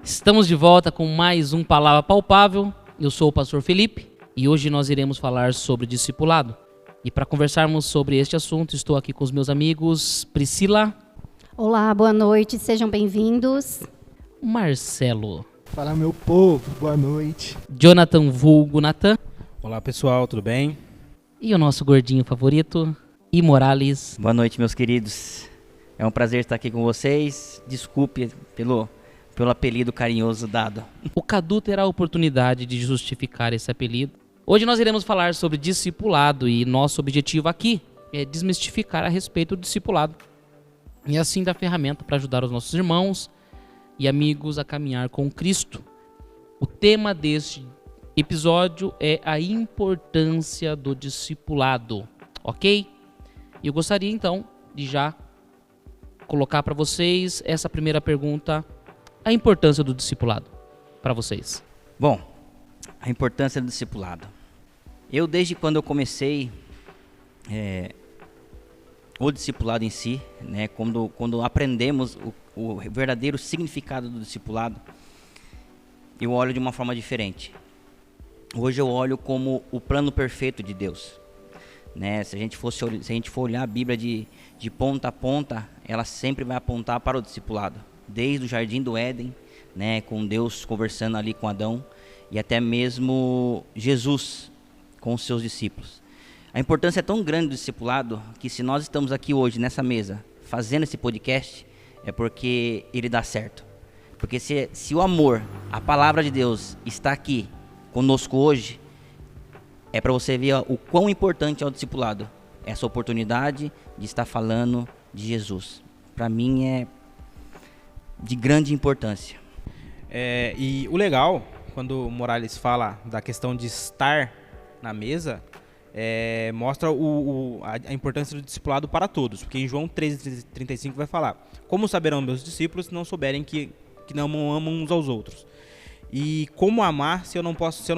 Estamos de volta com mais um Palavra Palpável. Eu sou o pastor Felipe e hoje nós iremos falar sobre discipulado. E para conversarmos sobre este assunto, estou aqui com os meus amigos Priscila. Olá, boa noite, sejam bem-vindos. Marcelo. Fala, meu povo, boa noite. Jonathan vulgo Natan. Olá, pessoal, tudo bem? E o nosso gordinho favorito, I Morales. Boa noite, meus queridos. É um prazer estar aqui com vocês. Desculpe pelo apelido carinhoso dado. O Cadu terá a oportunidade de justificar esse apelido. Hoje nós iremos falar sobre discipulado e nosso objetivo aqui é desmistificar a respeito do discipulado e assim dar ferramenta para ajudar os nossos irmãos e amigos a caminhar com Cristo. O tema deste episódio é a importância do discipulado, ok? E eu gostaria então de já colocar para vocês essa primeira pergunta: a importância do discipulado para vocês. Bom, a importância do discipulado. Eu, desde quando eu comecei o discipulado em si, né, quando aprendemos o verdadeiro significado do discipulado, eu olho de uma forma diferente. Hoje eu olho como o plano perfeito de Deus. Né? Se a gente for olhar a Bíblia de ponta a ponta, ela sempre vai apontar para o discipulado. Desde o Jardim do Éden, né, com Deus conversando ali com Adão, e até mesmo Jesus com os seus discípulos. A importância é tão grande do discipulado que, se nós estamos aqui hoje nessa mesa fazendo esse podcast, é porque ele dá certo. Porque se o amor, a palavra de Deus está aqui conosco hoje, é para você ver o quão importante é o discipulado, essa oportunidade de estar falando de Jesus. Para mim é de grande importância. E o legal, quando o Morales fala da questão de estar na mesa, mostra a importância do discipulado para todos. Porque em João 13:35 vai falar: como saberão meus discípulos se não souberem que não amam uns aos outros? E como amar se eu não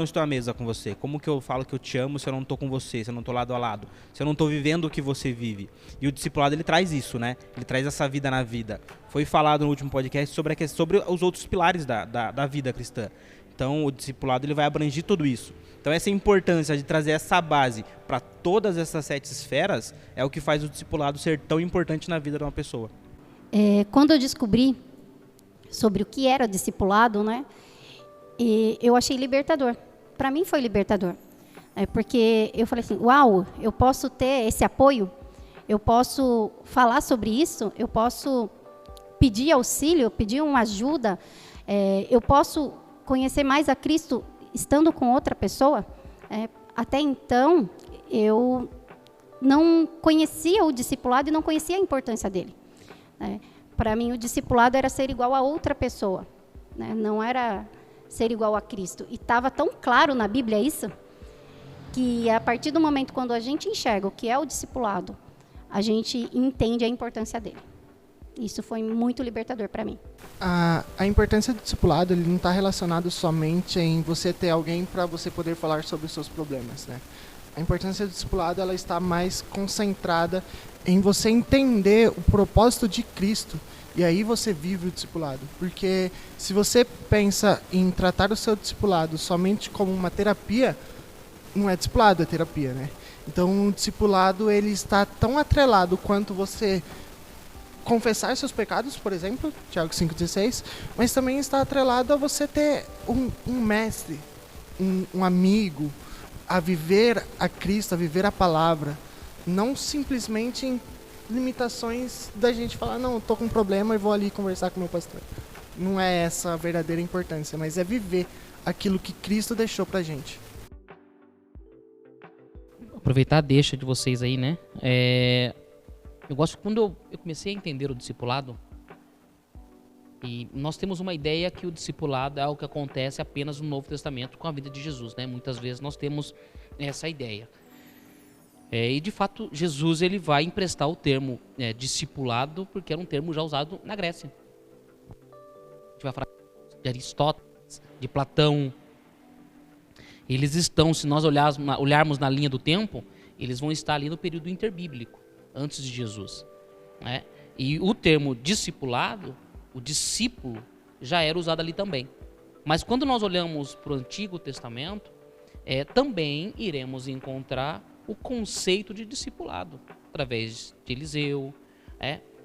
estou à mesa com você? Como que eu falo que eu te amo se eu não estou com você, se eu não estou lado a lado, se eu não estou vivendo o que você vive? E o discipulado, ele traz isso, né? Ele traz essa vida na vida. Foi falado no último podcast sobre os outros pilares da vida cristã. Então o discipulado, ele vai abranger tudo isso. Então essa importância de trazer essa base para todas essas 7 esferas é o que faz o discipulado ser tão importante na vida de uma pessoa. Quando eu descobri sobre o que era discipulado, né? E eu achei libertador. Para mim foi libertador. Porque eu falei assim, uau, eu posso ter esse apoio, eu posso falar sobre isso, eu posso pedir auxílio, pedir uma ajuda, eu posso conhecer mais a Cristo estando com outra pessoa. Até então, eu não conhecia o discipulado e não conhecia a importância dele. Para mim, o discipulado era ser igual a outra pessoa, né? Não era ser igual a Cristo. E estava tão claro na Bíblia isso, que a partir do momento quando a gente enxerga o que é o discipulado, a gente entende a importância dele. Isso foi muito libertador para mim. A importância do discipulado, ele não está relacionado somente em você ter alguém para você poder falar sobre os seus problemas, né? A importância do discipulado, ela está mais concentrada em você entender o propósito de Cristo. E aí você vive o discipulado. Porque se você pensa em tratar o seu discipulado somente como uma terapia, não é discipulado, é terapia, né? Então o discipulado, ele está tão atrelado quanto você confessar seus pecados, por exemplo, Tiago 5,16, mas também está atrelado a você ter um mestre, um amigo, a viver a Cristo, a viver a palavra, não simplesmente em limitações da gente falar, não, eu tô com um problema e vou ali conversar com o meu pastor. Não é essa a verdadeira importância, mas é viver aquilo que Cristo deixou pra gente. Aproveitar a deixa de vocês aí, né? Eu gosto, quando eu comecei a entender o discipulado, e nós temos uma ideia que o discipulado é algo que acontece apenas no Novo Testamento com a vida de Jesus, né? Muitas vezes nós temos essa ideia. E de fato, Jesus, ele vai emprestar o termo discipulado, porque era um termo já usado na Grécia. A gente vai falar de Aristóteles, de Platão. Eles estão, se nós olharmos na linha do tempo, eles vão estar ali no período interbíblico, antes de Jesus, né? E o termo discipulado, o discípulo, já era usada ali também. Mas quando nós olhamos para o Antigo Testamento, também iremos encontrar o conceito de discipulado, através de Eliseu,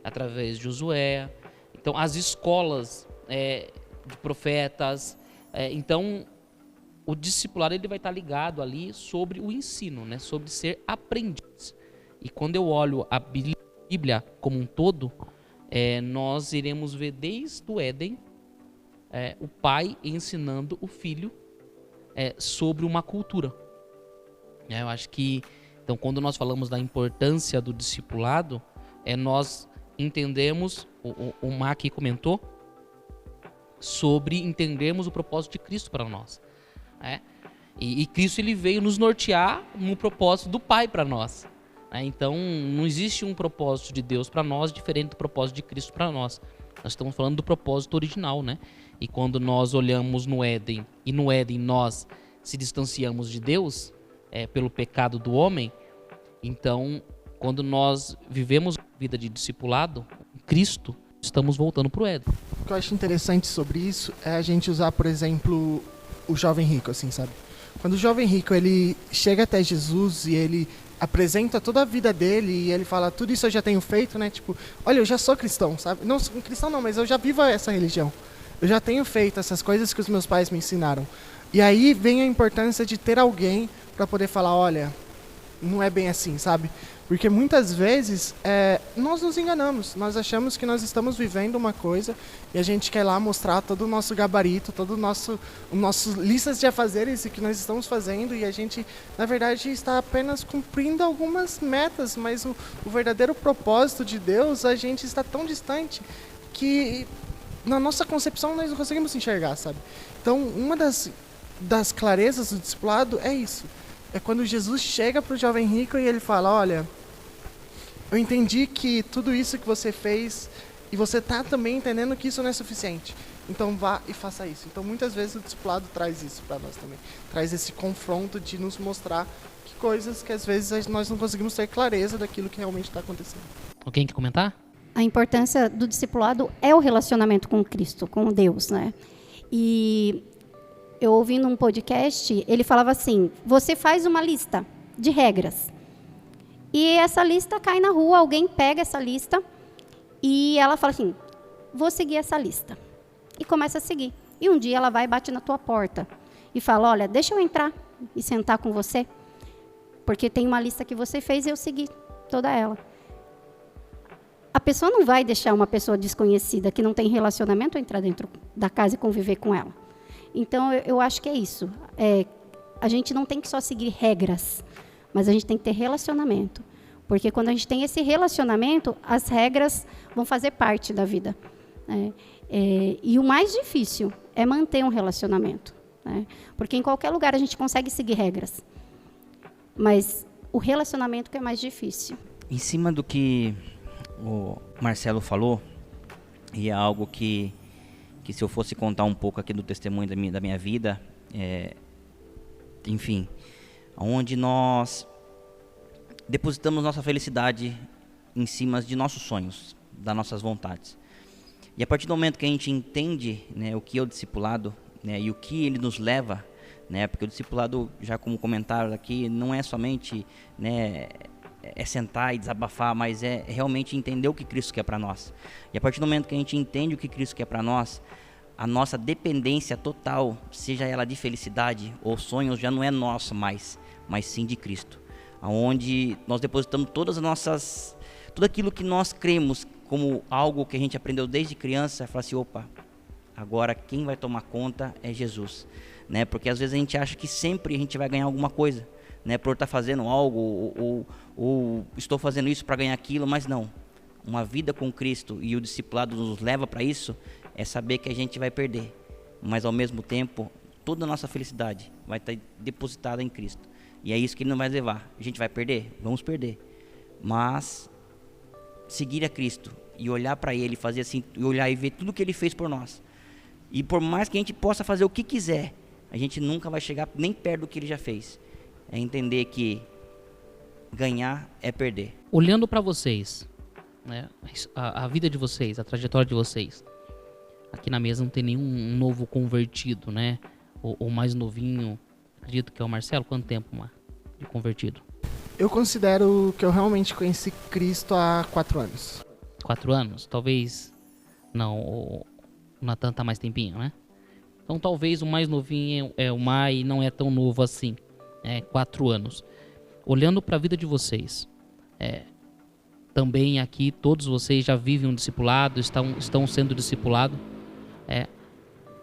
através de Josué. Então, as escolas de profetas. Então, o discipulado ele vai estar ligado ali sobre o ensino, né? Sobre ser aprendiz. E quando eu olho a Bíblia como um todo, nós iremos ver desde o Éden o pai ensinando o filho sobre uma cultura. Eu acho que, então, quando nós falamos da importância do discipulado, nós entendemos, o Mac comentou, sobre entendermos o propósito de Cristo para nós. E Cristo ele veio nos nortear no propósito do Pai para nós. Então, não existe um propósito de Deus para nós diferente do propósito de Cristo para nós. Nós estamos falando do propósito original, né? E quando nós olhamos no Éden, e no Éden nós se distanciamos de Deus pelo pecado do homem, então, quando nós vivemos a vida de discipulado, Cristo, estamos voltando para o Éden. O que eu acho interessante sobre isso é a gente usar, por exemplo, o jovem rico, assim, sabe? Quando o jovem rico, ele chega até Jesus e ele apresenta toda a vida dele e ele fala, tudo isso eu já tenho feito, né? Tipo, olha, eu já sou cristão, sabe? Não sou cristão não, mas eu já vivo essa religião. Eu já tenho feito essas coisas que os meus pais me ensinaram. E aí vem a importância de ter alguém para poder falar, olha, não é bem assim, sabe? Porque muitas vezes nós nos enganamos, nós achamos que nós estamos vivendo uma coisa e a gente quer lá mostrar todo o nosso gabarito, todo o nosso listas de afazeres que nós estamos fazendo e a gente, na verdade, está apenas cumprindo algumas metas, mas o verdadeiro propósito de Deus, a gente está tão distante que na nossa concepção nós não conseguimos enxergar, sabe? Então, uma das clarezas do discipulado é isso. É quando Jesus chega para o jovem rico e ele fala, olha, eu entendi que tudo isso que você fez e você está também entendendo que isso não é suficiente. Então vá e faça isso. Então muitas vezes o discipulado traz isso para nós também. Traz esse confronto de nos mostrar que coisas que às vezes nós não conseguimos ter clareza daquilo que realmente está acontecendo. Alguém quer comentar? A importância do discipulado é o relacionamento com Cristo, com Deus, né? E eu ouvi num podcast, ele falava assim, você faz uma lista de regras. E essa lista cai na rua, alguém pega essa lista e ela fala assim, vou seguir essa lista. E começa a seguir. E um dia ela vai e bate na tua porta e fala, olha, deixa eu entrar e sentar com você, porque tem uma lista que você fez e eu segui toda ela. A pessoa não vai deixar uma pessoa desconhecida que não tem relacionamento entrar dentro da casa e conviver com ela. Então, eu acho que é isso. A gente não tem que só seguir regras, mas a gente tem que ter relacionamento. Porque quando a gente tem esse relacionamento, as regras vão fazer parte da vida. E o mais difícil é manter um relacionamento. Porque em qualquer lugar a gente consegue seguir regras. Mas o relacionamento que é mais difícil. Em cima do que o Marcelo falou, e é algo que se eu fosse contar um pouco aqui do testemunho da minha vida, enfim, onde nós depositamos nossa felicidade em cima de nossos sonhos, das nossas vontades. E a partir do momento que a gente entende, né, o que é o discipulado, né, e o que ele nos leva, né, porque o discipulado, já como comentaram aqui, não é somente, né, sentar e desabafar, mas é realmente entender o que Cristo quer para nós. E a partir do momento que a gente entende o que Cristo quer para nós, a nossa dependência total, seja ela de felicidade ou sonhos, já não é nossa mais, mas sim de Cristo. Onde nós depositamos tudo aquilo que nós cremos como algo que a gente aprendeu desde criança, falar assim, opa, agora quem vai tomar conta é Jesus. Né? Porque às vezes a gente acha que sempre a gente vai ganhar alguma coisa, né, por estar fazendo algo ou estou fazendo isso para ganhar aquilo, mas não. Uma vida com Cristo e o discipulado nos leva para isso, é saber que a gente vai perder, mas ao mesmo tempo toda a nossa felicidade vai estar depositada em Cristo, e é isso que Ele não vai levar. A gente vai perder? Vamos perder, mas seguir a Cristo e olhar para Ele, fazer assim, e olhar e ver tudo que Ele fez por nós, e por mais que a gente possa fazer o que quiser, a gente nunca vai chegar nem perto do que Ele já fez. É entender que ganhar é perder. Olhando para vocês, né, a vida de vocês, a trajetória de vocês, aqui na mesa não tem nenhum novo convertido, né? O mais novinho, acredito que é o Marcelo. Quanto tempo, de convertido? Eu considero que eu realmente conheci Cristo há 4 anos. 4 anos? Talvez. Não, o Natan tá mais tempinho, né? Então talvez o mais novinho é o Mai, não é tão novo assim. 4 anos. Olhando para a vida de vocês, também aqui todos vocês já vivem um discipulado, estão sendo discipulados.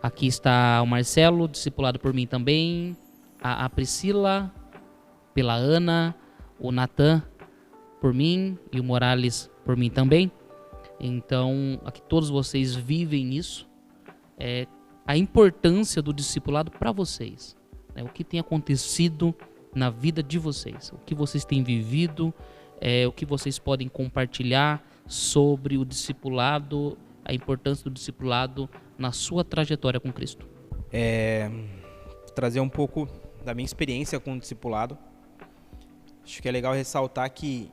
Aqui está o Marcelo, discipulado por mim também, a Priscila, pela Ana, o Natan por mim e o Morales por mim também. Então, aqui todos vocês vivem isso. A importância do discipulado para vocês. O que tem acontecido na vida de vocês. O que vocês têm vivido, o que vocês podem compartilhar sobre o discipulado, a importância do discipulado na sua trajetória com Cristo. Trazer um pouco da minha experiência com o discipulado. Acho que é legal ressaltar que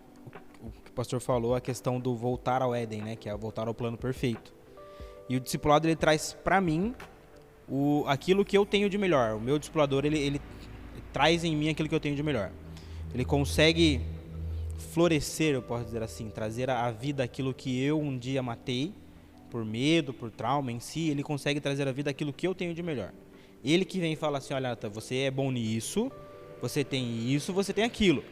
o que o pastor falou, a questão do voltar ao Éden, né, que é voltar ao plano perfeito. E o discipulado, ele traz para mim aquilo que eu tenho de melhor. O meu discipulador, ele traz em mim aquilo que eu tenho de melhor. Ele consegue florescer, eu posso dizer assim, trazer à vida aquilo que eu um dia matei, por medo, por trauma em si. Ele consegue trazer à vida aquilo que eu tenho de melhor. Ele que vem e fala assim, olha, você é bom nisso, você tem isso, você tem aquilo.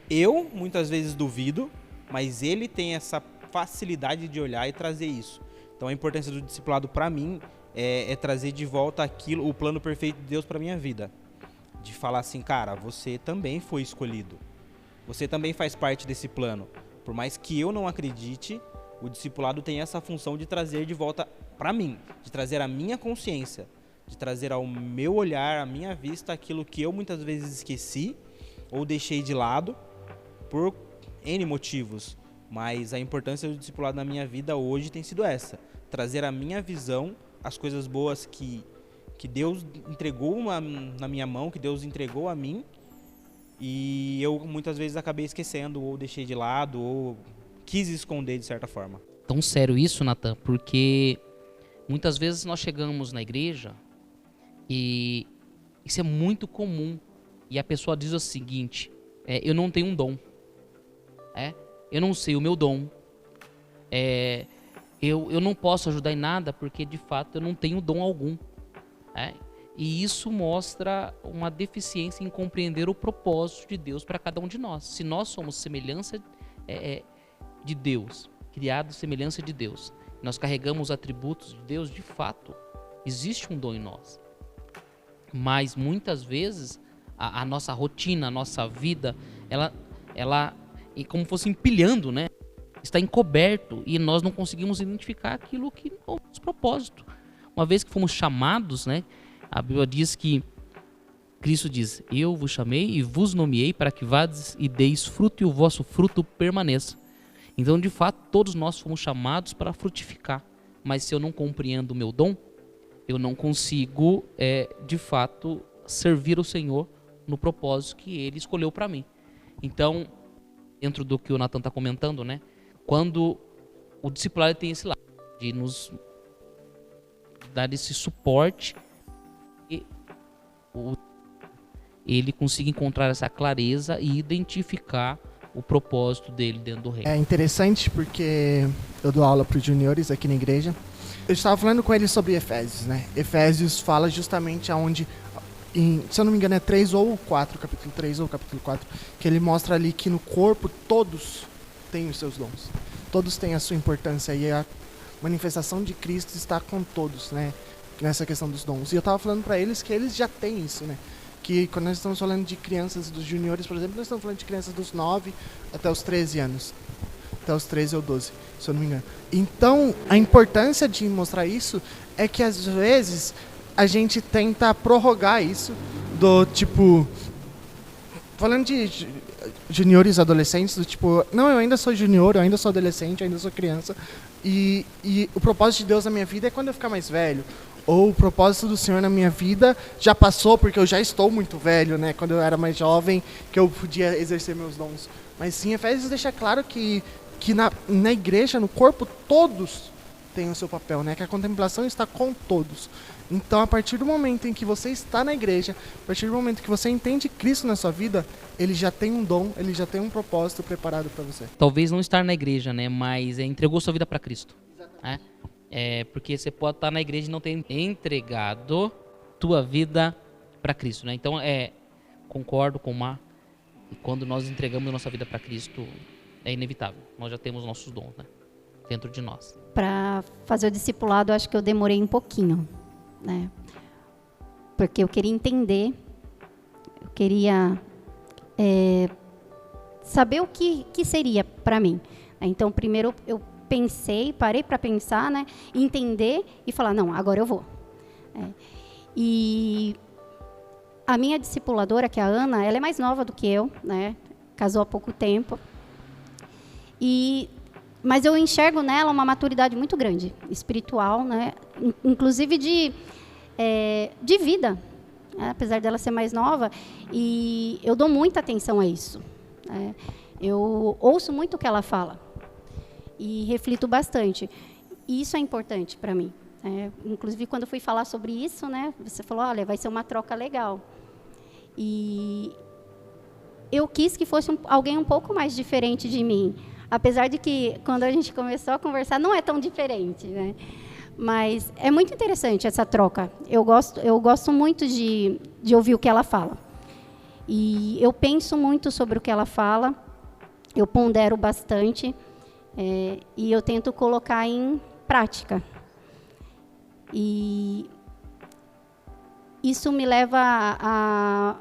Eu, muitas vezes, duvido, mas ele tem essa facilidade de olhar e trazer isso. Então a importância do discipulado para mim é trazer de volta aquilo, o plano perfeito de Deus para minha vida. De falar assim, cara, você também foi escolhido. Você também faz parte desse plano. Por mais que eu não acredite, o discipulado tem essa função de trazer de volta para mim, de trazer a minha consciência, de trazer ao meu olhar, à minha vista, aquilo que eu muitas vezes esqueci ou deixei de lado por N motivos. Mas a importância do discipulado na minha vida hoje tem sido essa, trazer a minha visão, as coisas boas que Deus entregou na minha mão, que Deus entregou a mim, e eu muitas vezes acabei esquecendo, ou deixei de lado, ou quis esconder de certa forma. Tão sério isso, Natan, porque muitas vezes nós chegamos na igreja e isso é muito comum, e a pessoa diz o seguinte, eu não tenho um dom, eu não sei o meu dom, eu não posso ajudar em nada porque de fato eu não tenho dom algum. E isso mostra uma deficiência em compreender o propósito de Deus para cada um de nós. Se nós somos semelhança de Deus, criados semelhança de Deus, nós carregamos os atributos de Deus, de fato, existe um dom em nós. Mas muitas vezes a nossa rotina, a nossa vida, ela é como fosse empilhando, né? Está encoberto e nós não conseguimos identificar aquilo que é o nosso propósito. Uma vez que fomos chamados, né? A Bíblia diz que Cristo diz, eu vos chamei e vos nomeei para que vades e deis fruto e o vosso fruto permaneça. Então, de fato, todos nós fomos chamados para frutificar. Mas se eu não compreendo o meu dom, eu não consigo, de fato, servir o Senhor no propósito que Ele escolheu para mim. Então, dentro do que o Natan está comentando, né? Quando o discipulado tem esse lado de nos dar esse suporte, e ele consiga encontrar essa clareza e identificar o propósito dele dentro do reino. É interessante porque eu dou aula para os juniores aqui na igreja. Eu estava falando com eles sobre Efésios, né? Efésios fala justamente aonde, se eu não me engano é 3 ou 4, capítulo 3 ou capítulo 4, que ele mostra ali que no corpo todos têm os seus dons. Todos têm a sua importância e a manifestação de Cristo está com todos, né? Nessa questão dos dons. E eu estava falando para eles que eles já têm isso, né? Que quando nós estamos falando de crianças dos juniores, por exemplo, nós estamos falando de crianças dos 9 até os 13 anos. Até os 13 ou 12, se eu não me engano. Então, a importância de mostrar isso é que às vezes a gente tenta prorrogar isso do tipo... Falando de juniores, adolescentes, do tipo... Não, eu ainda sou junior, eu ainda sou adolescente, eu ainda sou criança. E o propósito de Deus na minha vida é quando eu ficar mais velho. Ou o propósito do Senhor na minha vida já passou porque eu já estou muito velho, né? Quando eu era mais jovem, que eu podia exercer meus dons. Mas sim, Efésios deixa claro que na igreja, no corpo, todos tem o seu papel, né? Que a contemplação está com todos. Então, a partir do momento em que você está na igreja, a partir do momento que você entende Cristo na sua vida, ele já tem um dom, ele já tem um propósito preparado para você. Talvez não estar na igreja, né? Mas entregou sua vida para Cristo. Né? Porque você pode estar na igreja e não ter entregado tua vida para Cristo, né? Então, concordo com o Mar. Quando nós entregamos a nossa vida para Cristo, é inevitável. Nós já temos nossos dons, né? Dentro de nós. Para fazer o discipulado, acho que eu demorei um pouquinho, né? Porque eu queria entender, eu queria saber o que seria para mim. Então, primeiro eu pensei, parei para pensar, né? Entender e falar, não, agora eu vou. E a minha discipuladora, que é a Ana, ela é mais nova do que eu, né? Casou há pouco tempo. Mas eu enxergo nela uma maturidade muito grande, espiritual, né? Inclusive de vida, né? Apesar dela ser mais nova. E eu dou muita atenção a isso. Né? Eu ouço muito o que ela fala e reflito bastante. E isso é importante para mim. Inclusive, quando eu fui falar sobre isso, né? Você falou, olha, vai ser uma troca legal. E eu quis que fosse alguém um pouco mais diferente de mim. Apesar de que, quando a gente começou a conversar, não é tão diferente, né? Mas é muito interessante essa troca. Eu gosto muito de ouvir o que ela fala. E eu penso muito sobre o que ela fala, eu pondero bastante, e eu tento colocar em prática. E isso me leva a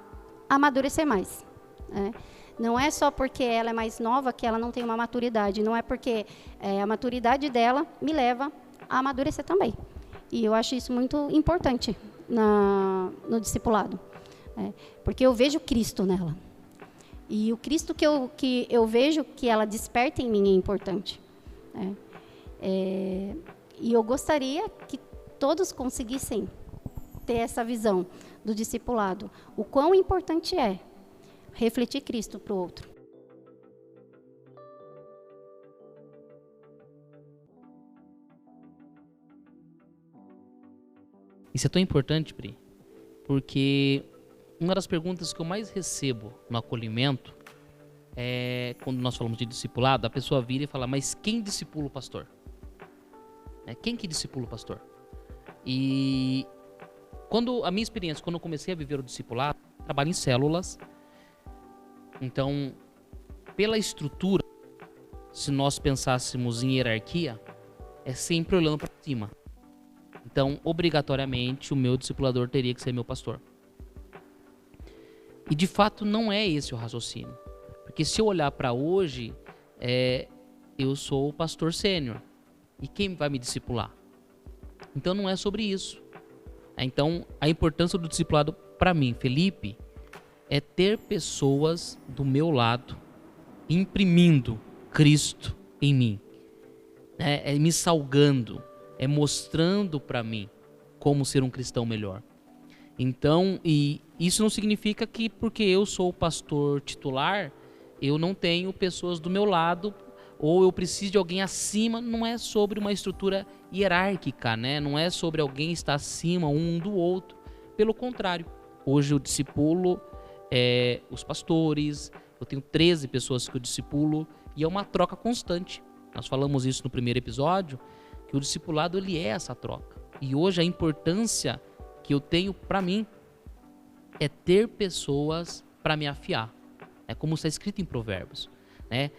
amadurecer mais, né? Não é só porque ela é mais nova que ela não tem uma maturidade. Não é porque a maturidade dela me leva a amadurecer também. E eu acho isso muito importante no discipulado. Porque eu vejo Cristo nela. E o Cristo que eu vejo que ela desperta em mim é importante. E eu gostaria que todos conseguissem ter essa visão do discipulado. O quão importante é refletir Cristo para o outro. Isso é tão importante, Pri, porque uma das perguntas que eu mais recebo no acolhimento é, quando nós falamos de discipulado, a pessoa vira e fala, mas quem discipula o pastor? Quem que discipula o pastor? E a minha experiência, quando eu comecei a viver o discipulado, trabalho em células. Então, pela estrutura, se nós pensássemos em hierarquia, é sempre olhando para cima. Então, obrigatoriamente, o meu discipulador teria que ser meu pastor. E, de fato, não é esse o raciocínio. Porque se eu olhar para hoje, eu sou o pastor sênior. E quem vai me discipular? Então, não é sobre isso. Então, a importância do discipulado, para mim, Felipe, é ter pessoas do meu lado imprimindo Cristo em mim, é me salgando, é mostrando para mim como ser um cristão melhor. Então, e isso não significa que porque eu sou o pastor titular, eu não tenho pessoas do meu lado ou eu preciso de alguém acima. Não é sobre uma estrutura hierárquica, né? Não é sobre alguém estar acima um do outro. Pelo contrário, hoje eu discipulo os pastores, eu tenho 13 pessoas que eu discipulo e é uma troca constante. Nós falamos isso no primeiro episódio, que o discipulado ele é essa troca. E hoje a importância que eu tenho para mim é ter pessoas para me afiar. É como está escrito em Provérbios, né?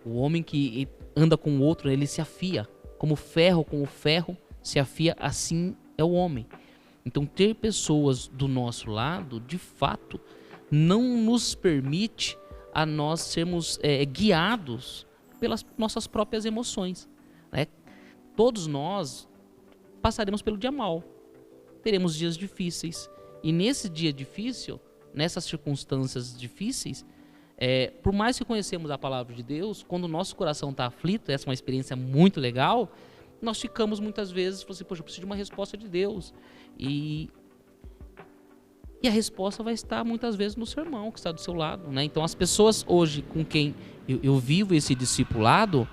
O homem que anda com o outro, ele se afia. Como ferro com o ferro se afia, assim é o homem. Então ter pessoas do nosso lado, de fato, não nos permite a nós sermos guiados pelas nossas próprias emoções, né? Todos nós passaremos pelo dia mal, teremos dias difíceis, e nesse dia difícil, nessas circunstâncias difíceis, por mais que conhecemos a palavra de Deus, quando o nosso coração está aflito, essa é uma experiência muito legal, nós ficamos muitas vezes, assim, poxa, eu preciso de uma resposta de Deus, e a resposta vai estar muitas vezes no seu irmão que está do seu lado, né? Então as pessoas hoje com quem eu vivo esse discipulado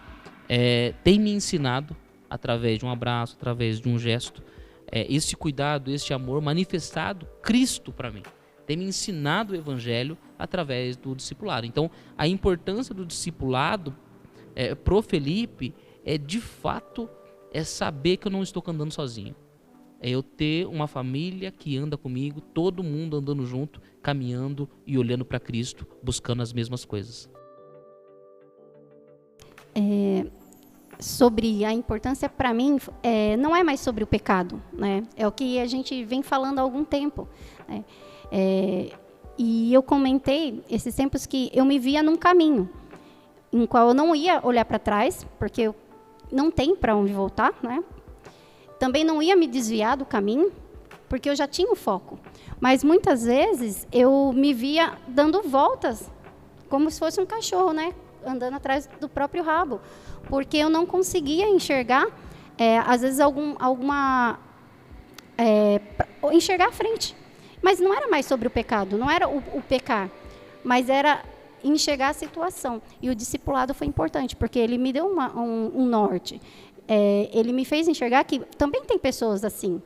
têm me ensinado através de um abraço, através de um gesto. Este cuidado, este amor manifestado, Cristo para mim, tem me ensinado o evangelho através do discipulado. Então, a importância do discipulado pro Felipe de fato saber que eu não estou andando sozinho. É eu ter uma família que anda comigo, todo mundo andando junto, caminhando e olhando para Cristo, buscando as mesmas coisas. Sobre a importância, para mim, não é mais sobre o pecado, né? É o que a gente vem falando há algum tempo, né? E eu comentei esses tempos que eu me via num caminho, em qual eu não ia olhar para trás, porque eu não tem para onde voltar, né? Também não ia me desviar do caminho, porque eu já tinha o foco. Mas muitas vezes eu me via dando voltas, como se fosse um cachorro, né? Andando atrás do próprio rabo, porque eu não conseguia enxergar, às vezes enxergar à frente. Mas não era mais sobre o pecado, não era o pecar, mas era enxergar a situação. E o discipulado foi importante, porque ele me deu um norte. Ele me fez enxergar que também tem pessoas assim,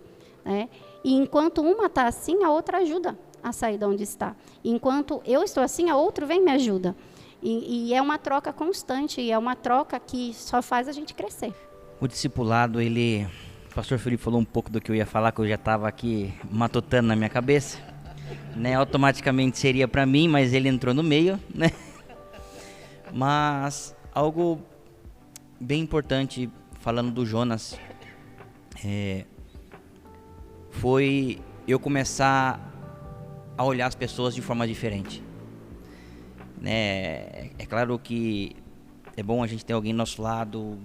né? E enquanto uma está assim, a outra ajuda a sair de onde está. E enquanto eu estou assim, a outra vem e me ajuda. E é uma troca constante, e é uma troca que só faz a gente crescer. O discipulado, o pastor Felipe falou um pouco do que eu ia falar, que eu já estava aqui matutando na minha cabeça, né? Automaticamente seria para mim, mas ele entrou no meio, né? Mas algo bem importante, falando do Jonas, foi eu começar a olhar as pessoas de forma diferente. Né? É claro que é bom a gente ter alguém do nosso lado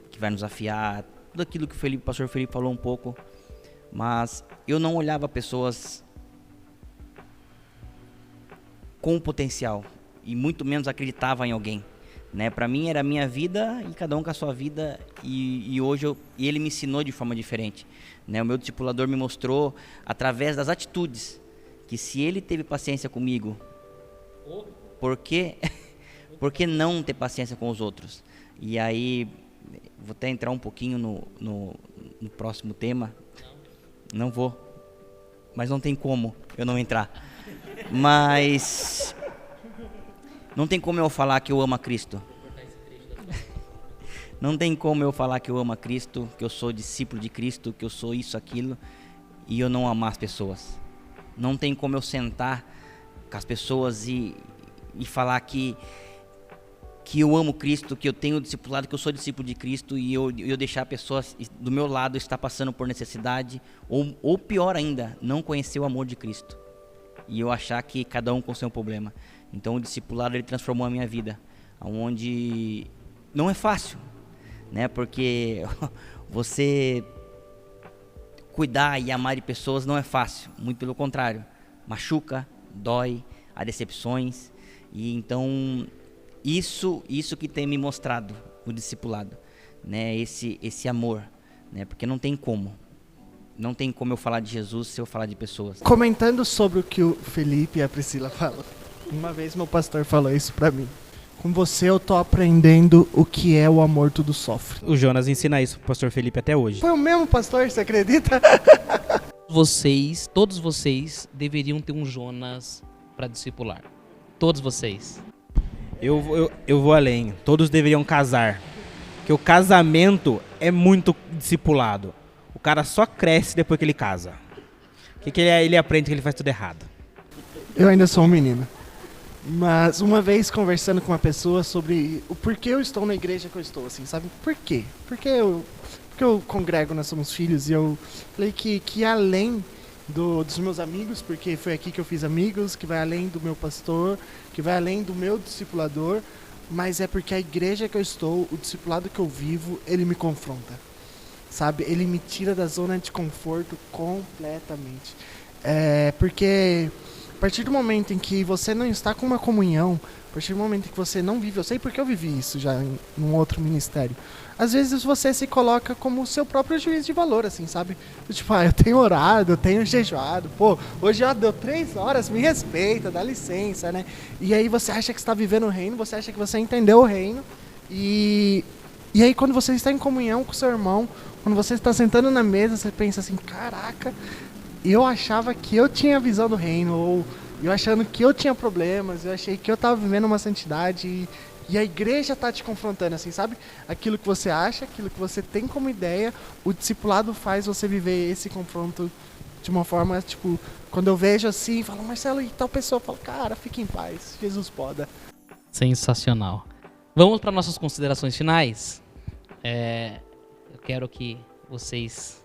que vai nos afiar, tudo aquilo que o pastor Felipe falou um pouco, mas eu não olhava pessoas com potencial e muito menos acreditava em alguém, né? Para mim era a minha vida e cada um com a sua vida, e hoje ele me ensinou de forma diferente, né? O meu discipulador me mostrou através das atitudes que se ele teve paciência comigo, por que não ter paciência com os outros? E aí, vou até entrar um pouquinho no próximo tema. Não vou, mas não tem como eu não entrar. Mas não tem como eu falar que eu amo a Cristo. Não tem como eu falar que eu amo a Cristo, que eu sou discípulo de Cristo, que eu sou isso, aquilo, e eu não amar as pessoas. Não tem como eu sentar com as pessoas e falar que eu amo Cristo, que eu tenho discipulado, que eu sou discípulo de Cristo, e eu deixar a pessoa do meu lado estar passando por necessidade, ou pior ainda, não conhecer o amor de Cristo, e eu achar que cada um com seu problema. Então o discipulado, ele transformou a minha vida, onde não é fácil, né? Porque você cuidar e amar de pessoas não é fácil, muito pelo contrário, machuca, dói, há decepções. E então isso que tem me mostrado o discipulado, né? Esse amor, né? Porque não tem como eu falar de Jesus se eu falar de pessoas. Comentando sobre o que o Felipe e a Priscila falam, uma vez meu pastor falou isso pra mim: com você eu tô aprendendo o que é o amor tudo sofre. O Jonas ensina isso pro pastor Felipe até hoje. Foi o mesmo pastor, você acredita? Todos vocês deveriam ter um Jonas para discipular. Todos vocês. Eu vou além. Todos deveriam casar. Porque o casamento é muito discipulado. O cara só cresce depois que ele casa. Que ele aprende que ele faz tudo errado. Eu ainda sou um menino. Mas uma vez conversando com uma pessoa sobre o porquê eu estou na igreja que eu estou, assim, sabe? Por quê? Porque eu congrego, nós somos filhos, e eu falei que além dos meus amigos, porque foi aqui que eu fiz amigos, que vai além do meu pastor, que vai além do meu discipulador, mas é porque a igreja que eu estou, o discipulado que eu vivo, ele me confronta, sabe? Ele me tira da zona de conforto completamente. Porque a partir do momento em que você não está com uma comunhão, a partir do momento em que você não vive, eu sei porque eu vivi isso já em um outro ministério, às vezes você se coloca como o seu próprio juiz de valor, assim, sabe? Tipo, eu tenho orado, eu tenho jejuado, hoje já deu 3 horas, me respeita, dá licença, né? E aí você acha que está vivendo o reino, você acha que você entendeu o reino, e E aí quando você está em comunhão com o seu irmão, quando você está sentando na mesa, você pensa assim, caraca, eu achava que eu tinha a visão do reino, ou eu achando que eu tinha problemas, eu achei que eu estava vivendo uma santidade e a igreja está te confrontando, assim, sabe? Aquilo que você acha, aquilo que você tem como ideia, o discipulado faz você viver esse confronto de uma forma, tipo, quando eu vejo assim, falo, Marcelo, e tal pessoa, eu falo, cara, fique em paz, Jesus poda. Sensacional. Vamos para nossas considerações finais. Eu quero que vocês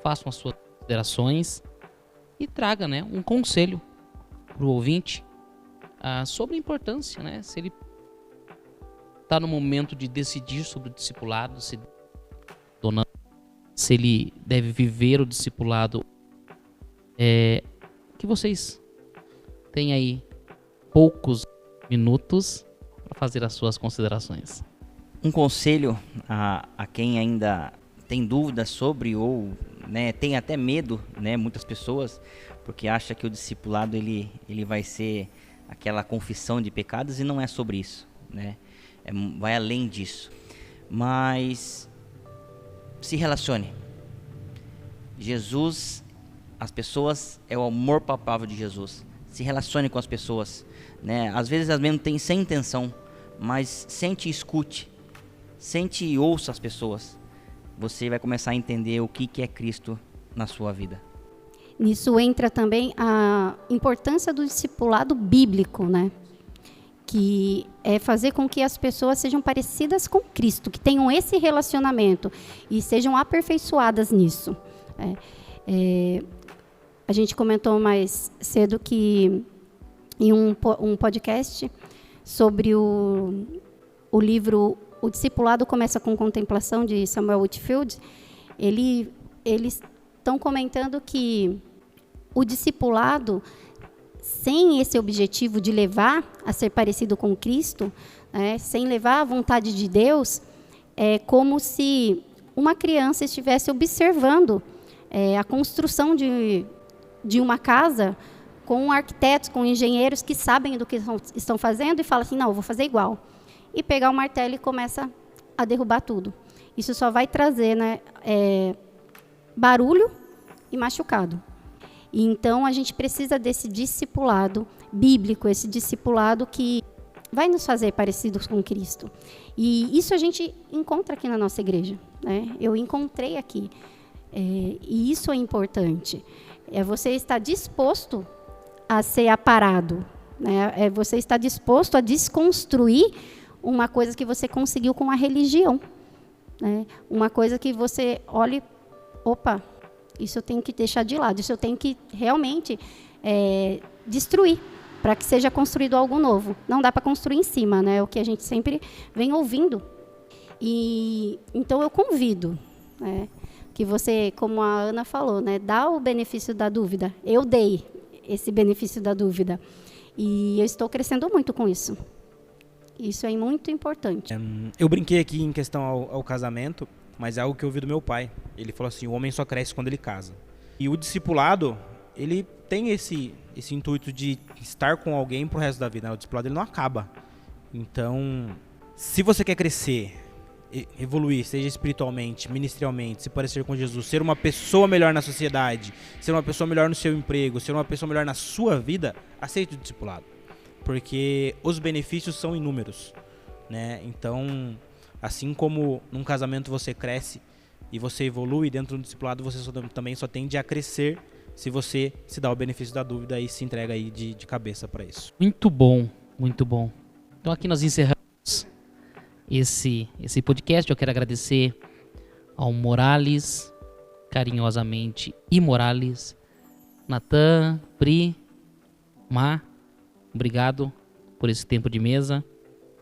façam as suas considerações e tragam, né, um conselho para o ouvinte sobre a importância, né, se ele está no momento de decidir sobre o discipulado, se ele deve viver o discipulado. Que vocês têm aí poucos minutos para fazer as suas considerações. Um conselho a quem ainda tem dúvidas sobre ou, né, tem até medo, né, muitas pessoas, porque acha que o discipulado ele vai ser aquela confissão de pecados, e não é sobre isso, né? Vai além disso. Mas se relacione. Jesus, as pessoas, é o amor palpável de Jesus. Se relacione com as pessoas, né? Às vezes as mesmas têm sem intenção, mas sente e escute. Sente e ouça as pessoas. Você vai começar a entender o que é Cristo na sua vida. Nisso entra também a importância do discipulado bíblico, né? Que é fazer com que as pessoas sejam parecidas com Cristo, que tenham esse relacionamento e sejam aperfeiçoadas nisso. A gente comentou mais cedo que em um podcast sobre o livro O Discipulado Começa com Contemplação, de Samuel Whitfield, eles estão comentando que o discipulado, sem esse objetivo de levar a ser parecido com Cristo, sem levar a vontade de Deus, é como se uma criança estivesse observando a construção de uma casa com arquitetos, com engenheiros que sabem do que estão fazendo e falam assim, não, eu vou fazer igual. E pegar o martelo e começa a derrubar tudo. Isso só vai trazer, né, barulho e machucado. Então, a gente precisa desse discipulado bíblico, esse discipulado que vai nos fazer parecidos com Cristo. E isso a gente encontra aqui na nossa igreja, né? Eu encontrei aqui. E isso é importante. Você estar disposto a ser aparado, né? Você estar disposto a desconstruir uma coisa que você conseguiu com a religião, né? Uma coisa que você olhe, opa, isso eu tenho que deixar de lado, isso eu tenho que realmente destruir, para que seja construído algo novo. Não dá para construir em cima, né? É o que a gente sempre vem ouvindo. E então eu convido, né, que você, como a Ana falou, né, dá o benefício da dúvida. Eu dei esse benefício da dúvida. E eu estou crescendo muito com isso. Isso é muito importante. Eu brinquei aqui em questão ao casamento, mas é algo que eu ouvi do meu pai. Ele falou assim, o homem só cresce quando ele casa. E o discipulado, ele tem esse intuito de estar com alguém pro resto da vida, né? O discipulado, ele não acaba. Então, se você quer crescer, evoluir, seja espiritualmente, ministerialmente, se parecer com Jesus, ser uma pessoa melhor na sociedade, ser uma pessoa melhor no seu emprego, ser uma pessoa melhor na sua vida, aceite o discipulado. Porque os benefícios são inúmeros, né? Então, assim como num casamento você cresce e você evolui, dentro do discipulado você também só tende a crescer se você se dá o benefício da dúvida e se entrega aí de cabeça para isso. Muito bom, muito bom. Então aqui nós encerramos esse podcast. Eu quero agradecer ao Morales, carinhosamente, e Morales, Natan, Pri, Má, obrigado por esse tempo de mesa.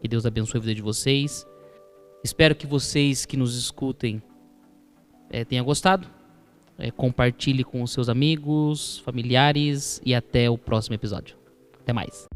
Que Deus abençoe a vida de vocês. Espero que vocês que nos escutem tenham gostado. Compartilhe com os seus amigos, familiares e até o próximo episódio. Até mais.